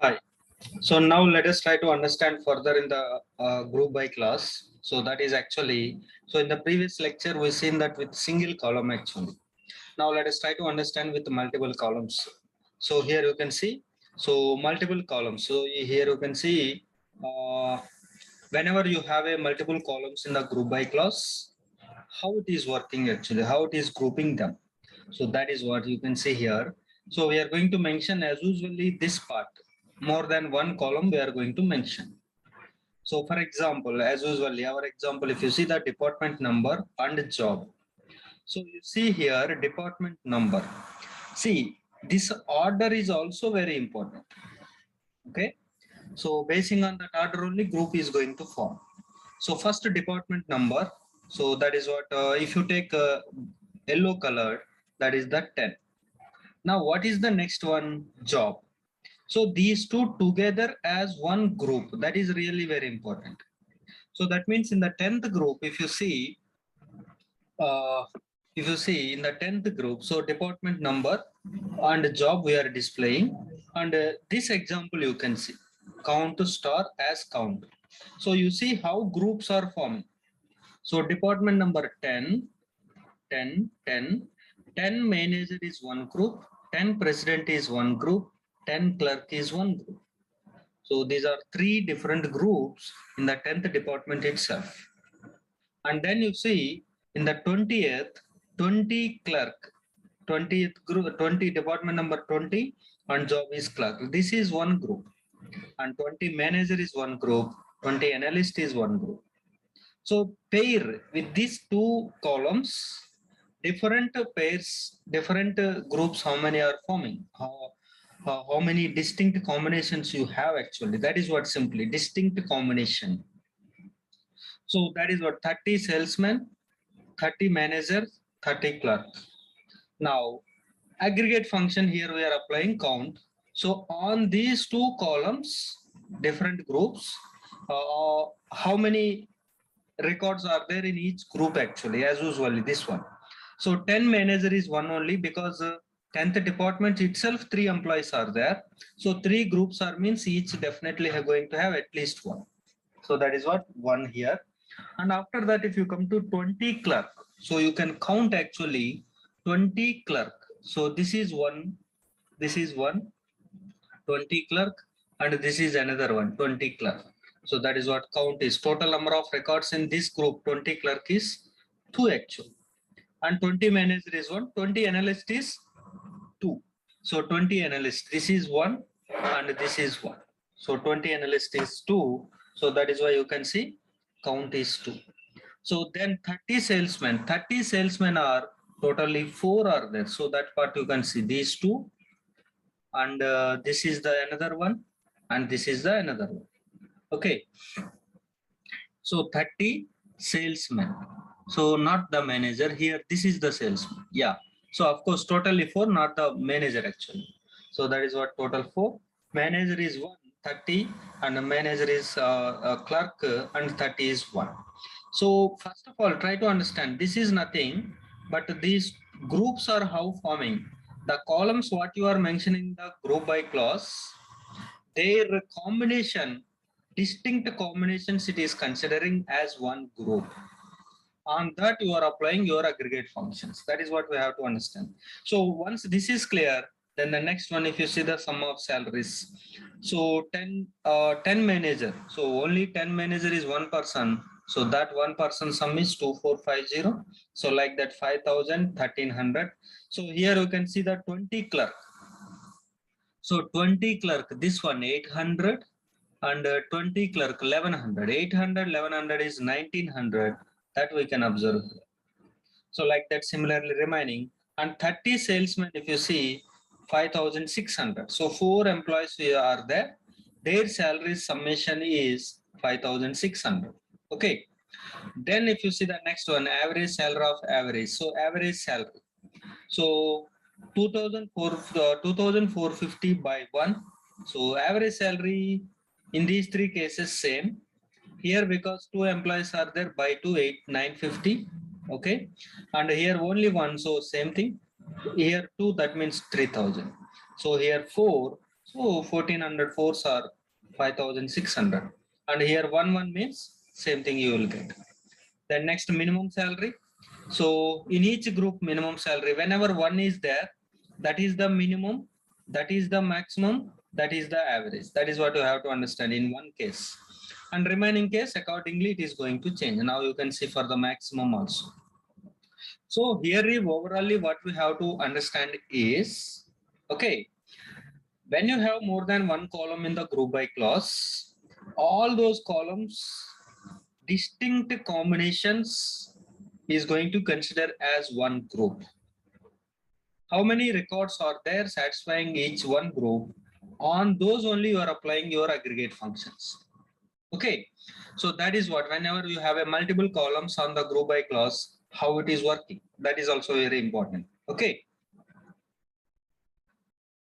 Hi. So now let us try to understand further in the group by class. So that is actually, so in the previous lecture, we've seen that with single column actually. Now let us try to understand with multiple columns. So here you can see, so multiple columns. So here you can see, whenever you have a multiple columns in the group by class, how it is working actually, how it is grouping them. So that is what you can see here. So we are going to mention as usually this part, more than one column we are going to mention. So for example, as usually our example, if you see the department number and job. So you see here department number. See, this order is also very important. Okay. So basing on that order only group is going to form. So first department number. So that is what, if you take yellow colored, that is the 10. Now what is the next one? Job. So these two together as one group, that is really very important. So that means in the 10th group, uh, if you see in the 10th group, so department number and job we are displaying. And this example you can see, count star as count. So you see how groups are forming. So department number 10, 10, 10, 10 manager is one group, 10 president is one group, 10 clerk is one group. So these are three different groups in the 10th department itself. And then you see in the 20th, 20 clerk, 20th group, 20 department number 20 and job is clerk. This is one group. And 20 manager is one group, 20 analyst is one group. So pair with these two columns, different pairs, different groups, how many are forming? How many distinct combinations you have actually? That is what simply distinct combination. So that is what 30 salesmen, 30 managers, 30 clerk. Now aggregate function here we are applying count. So on these two columns, different groups, how many records are there in each group actually, as usually this one. So 10 manager is one only because 10th department itself 3 employees are there. So 3 groups are means each definitely are going to have at least one. So that is what one here. And after that if you come to 20 clerk, so you can count actually 20 clerk. So this is one, this is one, 20 clerk, and this is another one, 20 clerk. So that is what count is. Total number of records in this group, 20 clerk is 2 actually. And 20 manager is 1, 20 analyst is 2. So 20 analyst, this is 1 and this is 1. So 20 analyst is 2. So that is why you can see count is 2. So then 30 salesmen are totally 4 are there. So that part you can see these two, and this is the another one, and this is the another one. Okay. So 30 salesmen. So not the manager here. This is the salesman. Yeah. So of course totally 4, not the manager actually. So that is what total 4. Manager is 1, 30, and the manager is a clerk, and 30 is 1. So first of all, try to understand this is nothing, but these groups are how forming. The columns what you are mentioning the group by clause, their combination, distinct combinations it is considering as one group. On that you are applying your aggregate functions. That is what we have to understand. So once this is clear, then the next one, if you see the sum of salaries. So 10 manager. So only 10 manager is one person. So that one person sum is 2450. So like that 5,000, 1,300. So here you can see the 20 clerk. So 20 clerk, this one 800, and 20 clerk 1100. 800, 1100 is 1900. That we can observe. So like that similarly remaining, and 30 salesmen if you see 5,600. So 4 employees are there. Their salary summation is 5,600. Okay. Then if you see the next one, average salary of average. So average salary. So 2,450 by 1. So average salary in these 3 cases same. Here because 2 employees are there, by 2, 8, 950. Okay. And here only 1, so same thing. Here 2, that means 3,000. So here 4, So 1400 fours are 5600. And here 1 means same thing you will get. Then next minimum salary. So in each group minimum salary, whenever one is there, that is the minimum, that is the maximum, that is the average. That is what you have to understand in one case. And remaining case accordingly it is going to change. Now you can see for the maximum also. So here overall what we have to understand is, okay, when you have more than one column in the group by clause, all those columns distinct combinations is going to consider as one group. How many records are there satisfying each one group? On those only you are applying your aggregate functions. Okay, so that is what, whenever you have a multiple columns on the group by clause, how it is working. That is also very important. Okay.